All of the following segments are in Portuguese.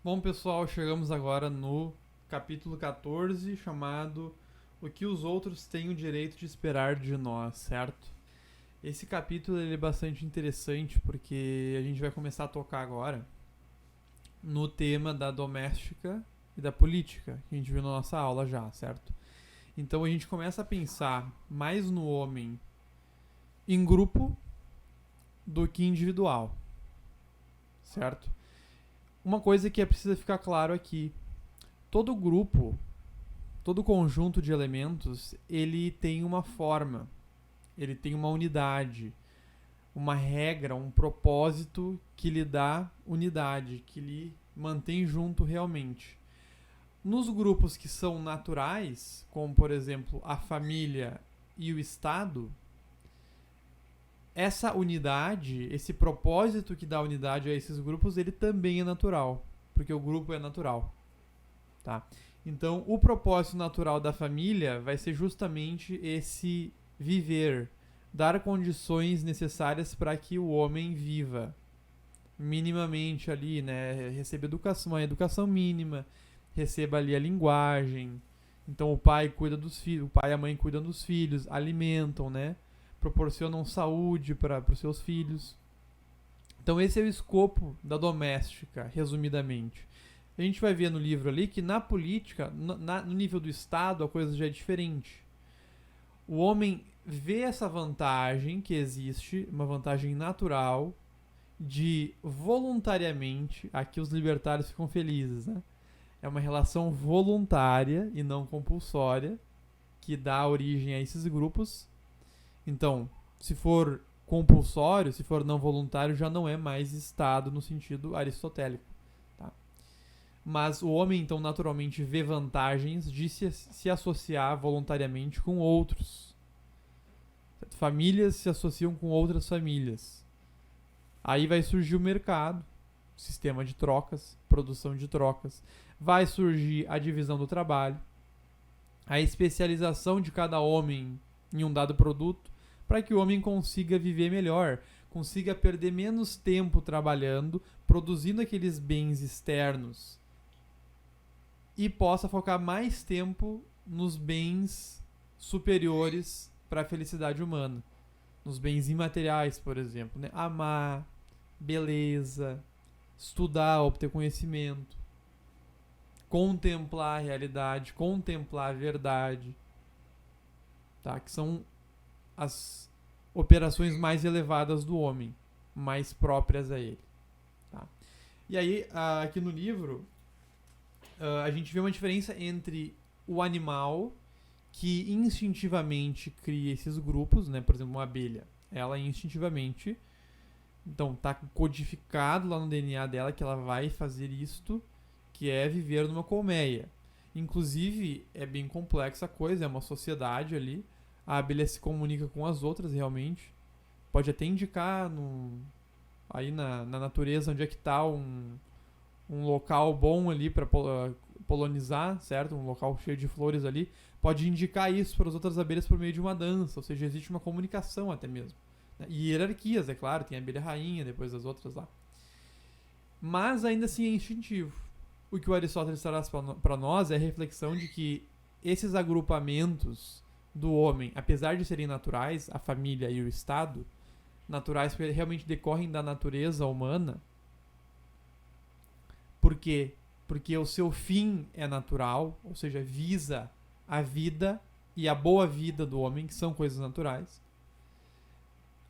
Bom, pessoal, chegamos agora no capítulo 14, chamado O que os outros têm o direito de esperar de nós, certo? Esse capítulo ele é bastante interessante porque a gente vai começar a tocar agora no tema da doméstica e da política, que a gente viu na nossa aula já, certo? Então a gente começa a pensar mais no homem em grupo do que individual, certo? Uma coisa que é preciso ficar claro aqui: todo grupo, todo conjunto de elementos, ele tem uma forma, ele tem uma unidade, uma regra, um propósito que lhe dá unidade, que lhe mantém junto realmente. Nos grupos que são naturais, como por exemplo a família e o Estado, essa unidade, esse propósito que dá unidade a esses grupos, ele também é natural, porque o grupo é natural, tá? Então, o propósito natural da família vai ser justamente esse viver, dar condições necessárias para que o homem viva minimamente ali, né? Receba educação, uma educação mínima, receba ali a linguagem. Então, o pai cuida dos filhos, o pai e a mãe cuidam dos filhos, alimentam, né? Proporcionam saúde para os seus filhos. Então, esse é o escopo da doméstica, resumidamente. A gente vai ver no livro ali que na política, no nível do Estado, a coisa já é diferente. O homem vê essa vantagem que existe, uma vantagem natural, de voluntariamente, aqui os libertários ficam felizes, né? É uma relação voluntária e não compulsória que dá origem a esses grupos. Então, se for compulsório, se for não voluntário, já não é mais Estado no sentido aristotélico. Tá? Mas o homem, então, naturalmente vê vantagens de se associar voluntariamente com outros. Famílias se associam com outras famílias. Aí vai surgir o mercado, sistema de trocas, produção de trocas. Vai surgir a divisão do trabalho, a especialização de cada homem em um dado produto, para que o homem consiga viver melhor, consiga perder menos tempo trabalhando, produzindo aqueles bens externos e possa focar mais tempo nos bens superiores para a felicidade humana, nos bens imateriais, por exemplo, né? Amar, beleza, estudar, obter conhecimento, contemplar a realidade, contemplar a verdade, tá? Que são as operações mais elevadas do homem, mais próprias a ele. Tá? E aí, aqui no livro, a gente vê uma diferença entre o animal que instintivamente cria esses grupos, né? Por exemplo, uma abelha, ela instintivamente, então tá codificado lá no DNA dela que ela vai fazer isto, que é viver numa colmeia. Inclusive, é bem complexa a coisa, é uma sociedade ali. A abelha se comunica com as outras realmente. Pode até indicar aí na natureza onde é que está um local bom ali para polonizar, certo? Um local cheio de flores ali. Pode indicar isso para as outras abelhas por meio de uma dança, ou seja, existe uma comunicação até mesmo. E hierarquias, é claro, tem a abelha rainha, depois as outras lá. Mas ainda assim é instintivo. O que o Aristóteles traz para nós é a reflexão de que esses agrupamentos do homem, apesar de serem naturais, a família e o Estado, naturais porque realmente decorrem da natureza humana. Por quê? Porque o seu fim é natural, ou seja, visa a vida e a boa vida do homem, que são coisas naturais.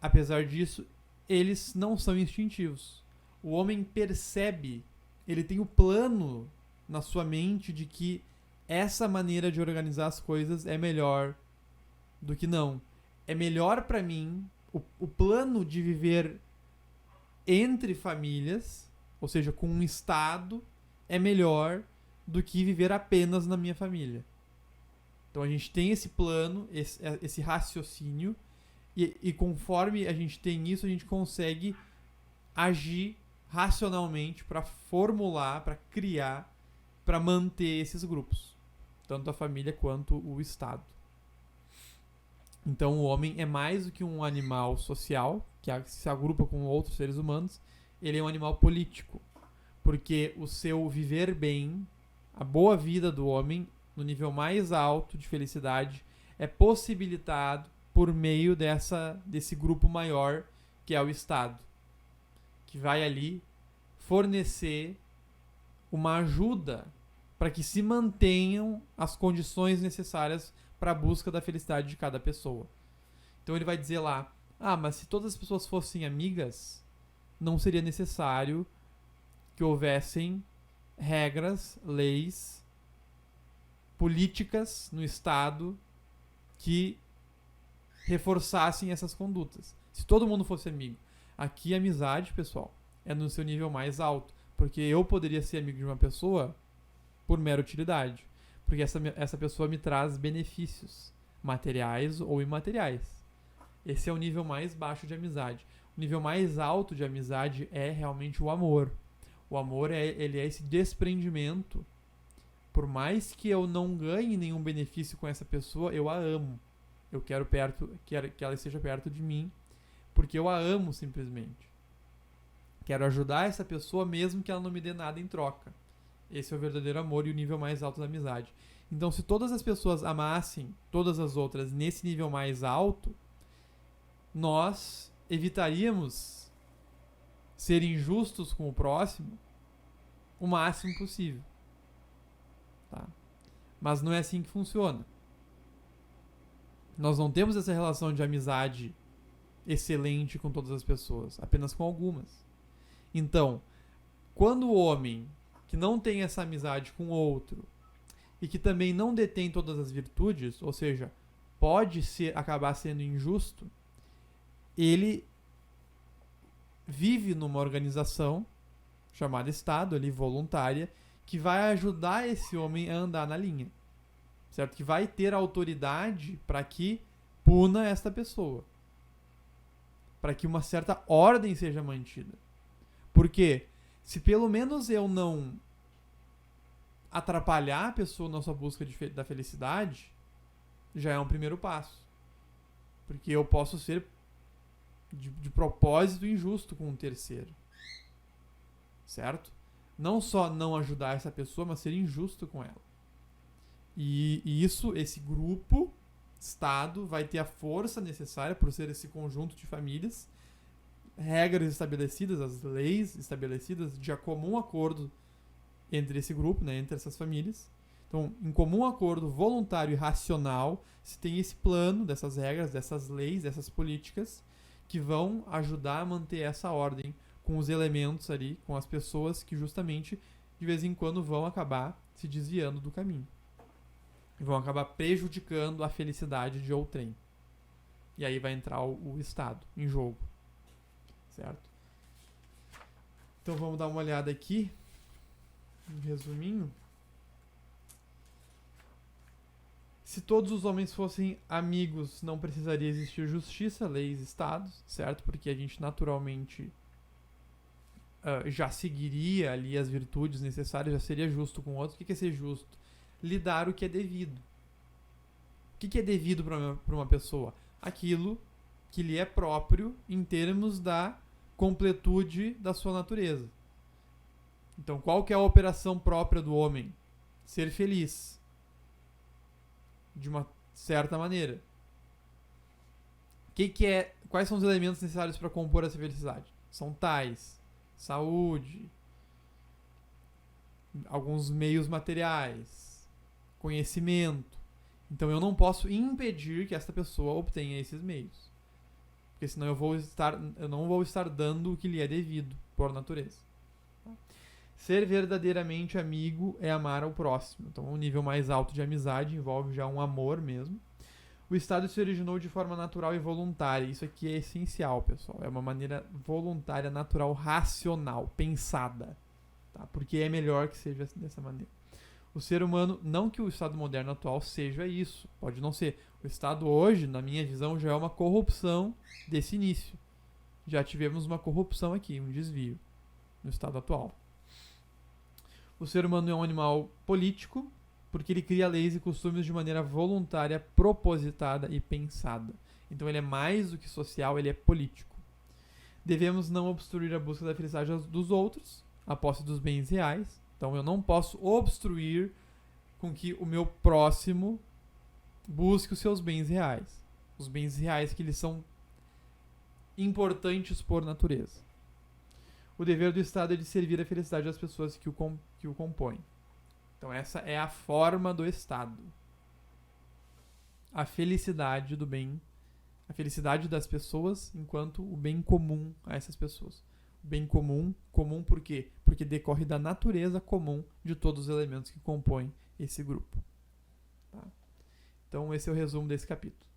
Apesar disso, eles não são instintivos. O homem percebe, ele tem o plano na sua mente de que essa maneira de organizar as coisas é melhor do que não. É melhor para mim o plano de viver entre famílias, ou seja, com um Estado, é melhor do que viver apenas na minha família. Então a gente tem esse plano, esse raciocínio, e conforme a gente tem isso, a gente consegue agir racionalmente para formular, para criar, para manter esses grupos, tanto a família quanto o Estado. Então o homem é mais do que um animal social, que se agrupa com outros seres humanos, ele é um animal político. Porque o seu viver bem, a boa vida do homem, no nível mais alto de felicidade, é possibilitado por meio desse grupo maior, que é o Estado, que vai ali fornecer uma ajuda para que se mantenham as condições necessárias para a busca da felicidade de cada pessoa. Então ele vai dizer lá, mas se todas as pessoas fossem amigas, não seria necessário que houvessem regras, leis, políticas no Estado que reforçassem essas condutas. Se todo mundo fosse amigo. Aqui a amizade, pessoal, é no seu nível mais alto. Porque eu poderia ser amigo de uma pessoa por mera utilidade. Porque essa pessoa me traz benefícios materiais ou imateriais. Esse é o nível mais baixo de amizade. O nível mais alto de amizade é realmente o amor. O amor ele é esse desprendimento. Por mais que eu não ganhe nenhum benefício com essa pessoa, eu a amo. Eu quero que ela esteja perto de mim, porque eu a amo simplesmente. Quero ajudar essa pessoa mesmo que ela não me dê nada em troca. Esse é o verdadeiro amor e o nível mais alto da amizade. Então, se todas as pessoas amassem todas as outras nesse nível mais alto, nós evitaríamos ser injustos com o próximo o máximo possível. Tá? Mas não é assim que funciona. Nós não temos essa relação de amizade excelente com todas as pessoas, apenas com algumas. Então, quando o homem que não tem essa amizade com outro e que também não detém todas as virtudes, ou seja, pode acabar sendo injusto, ele vive numa organização chamada Estado, ali, voluntária, que vai ajudar esse homem a andar na linha. Certo? Que vai ter autoridade para que puna esta pessoa. Para que uma certa ordem seja mantida. Porque se pelo menos eu não atrapalhar a pessoa na sua busca da felicidade, já é um primeiro passo. Porque eu posso ser de propósito injusto com um terceiro. Certo? Não só não ajudar essa pessoa, mas ser injusto com ela. E esse grupo, Estado, vai ter a força necessária por ser esse conjunto de famílias, regras estabelecidas, as leis estabelecidas de comum acordo entre esse grupo, né, entre essas famílias. Então, em comum acordo voluntário e racional, se tem esse plano dessas regras, dessas leis, dessas políticas, que vão ajudar a manter essa ordem com os elementos ali, com as pessoas que justamente, de vez em quando, vão acabar se desviando do caminho. E vão acabar prejudicando a felicidade de outrem. E aí vai entrar o Estado em jogo. Certo? Então vamos dar uma olhada aqui. Um resuminho. Se todos os homens fossem amigos, não precisaria existir justiça, leis, estados, certo? Porque a gente naturalmente já seguiria ali as virtudes necessárias, já seria justo com o outro. O que é ser justo? Lhe dar o que é devido. O que é devido para uma pessoa? Aquilo que lhe é próprio em termos da completude da sua natureza. Então, qual que é a operação própria do homem? Ser feliz. De uma certa maneira. Quais são os elementos necessários para compor essa felicidade? São tais: saúde, alguns meios materiais, conhecimento. Então eu não posso impedir que esta pessoa obtenha esses meios. Porque senão eu não vou estar dando o que lhe é devido por natureza. Ser verdadeiramente amigo é amar ao próximo. Então um nível mais alto de amizade envolve já um amor mesmo. O Estado se originou de forma natural e voluntária. Isso aqui é essencial, pessoal. É uma maneira voluntária, natural, racional, pensada. Tá? Porque é melhor que seja dessa maneira. O ser humano, não que o Estado moderno atual seja isso, pode não ser. O Estado hoje, na minha visão, já é uma corrupção desse início. Já tivemos uma corrupção aqui, um desvio no Estado atual. O ser humano é um animal político, porque ele cria leis e costumes de maneira voluntária, propositada e pensada. Então ele é mais do que social, ele é político. Devemos não obstruir a busca da felicidade dos outros, a posse dos bens reais. Então eu não posso obstruir com que o meu próximo busque os seus bens reais. Os bens reais que eles são importantes por natureza. O dever do Estado é de servir a felicidade das pessoas que o compõem. Então essa é a forma do Estado. A felicidade do bem, a felicidade das pessoas enquanto o bem comum a essas pessoas. O bem comum por quê? Porque decorre da natureza comum de todos os elementos que compõem esse grupo. Tá? Então esse é o resumo desse capítulo.